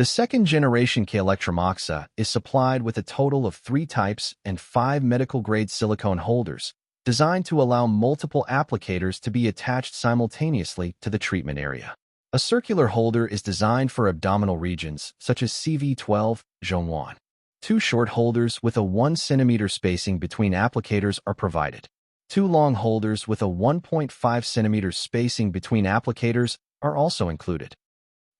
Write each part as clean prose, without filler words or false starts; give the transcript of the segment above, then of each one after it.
The second-generation K-Electromoxa is supplied with a total of 3 types and 5 medical-grade silicone holders, designed to allow multiple applicators to be attached simultaneously to the treatment area. A circular holder is designed for abdominal regions, such as CV12, Zone 1. 2 short holders with a 1 cm spacing between applicators are provided. 2 long holders with a 1.5 cm spacing between applicators are also included.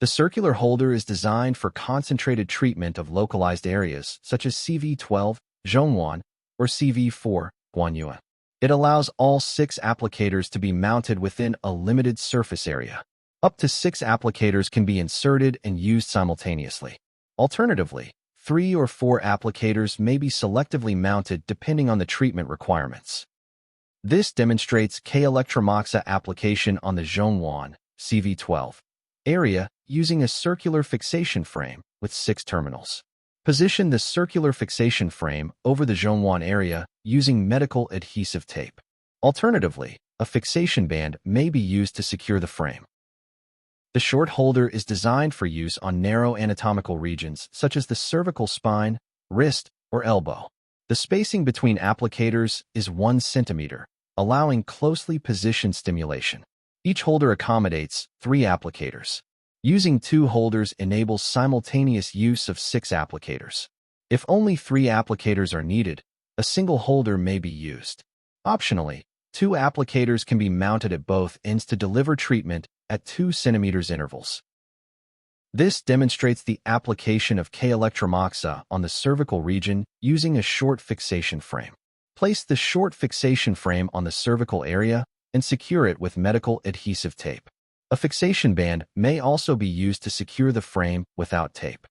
The circular holder is designed for concentrated treatment of localized areas, such as CV12, Zone 1, or CV4, Guanyuan. It allows all 6 applicators to be mounted within a limited surface area. Up to 6 applicators can be inserted and used simultaneously. Alternatively, 3 or 4 applicators may be selectively mounted depending on the treatment requirements. This demonstrates K-Electromoxa application on the Zone 1, CV12 area using a circular fixation frame with 6 terminals. Position the circular fixation frame over the Zone 1 area using medical adhesive tape. Alternatively, a fixation band may be used to secure the frame. The short holder is designed for use on narrow anatomical regions such as the cervical spine, wrist, or elbow. The spacing between applicators is 1 cm, allowing closely positioned stimulation. Each holder accommodates 3 applicators. Using 2 holders enables simultaneous use of 6 applicators. If only 3 applicators are needed, a single holder may be used. Optionally, 2 applicators can be mounted at both ends to deliver treatment at 2 cm intervals. This demonstrates the application of K-Electromoxa on the cervical region using a short fixation frame. Place the short fixation frame on the cervical area and secure it with medical adhesive tape. A fixation band may also be used to secure the frame without tape.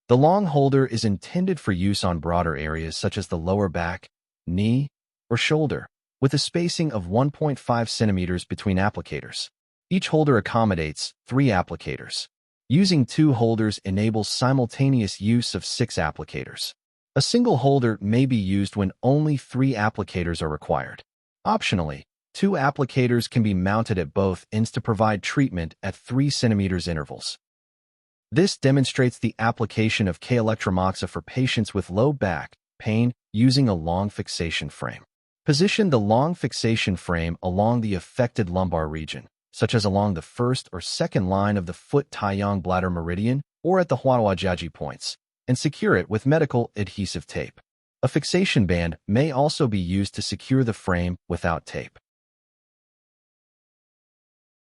The long holder is intended for use on broader areas such as the lower back, knee, or shoulder, with a spacing of 1.5 cm between applicators. Each holder accommodates 3 applicators. Using 2 holders enables simultaneous use of 6 applicators. A single holder may be used when only 3 applicators are required. Optionally, 2 applicators can be mounted at both ends to provide treatment at 3 cm intervals. This demonstrates the application of K-Electromoxa for patients with low back pain using a long fixation frame. Position the long fixation frame along the affected lumbar region, such as along the first or second line of the foot Taiyang bladder meridian or at the Huanuajiaji points, and secure it with medical adhesive tape. A fixation band may also be used to secure the frame without tape.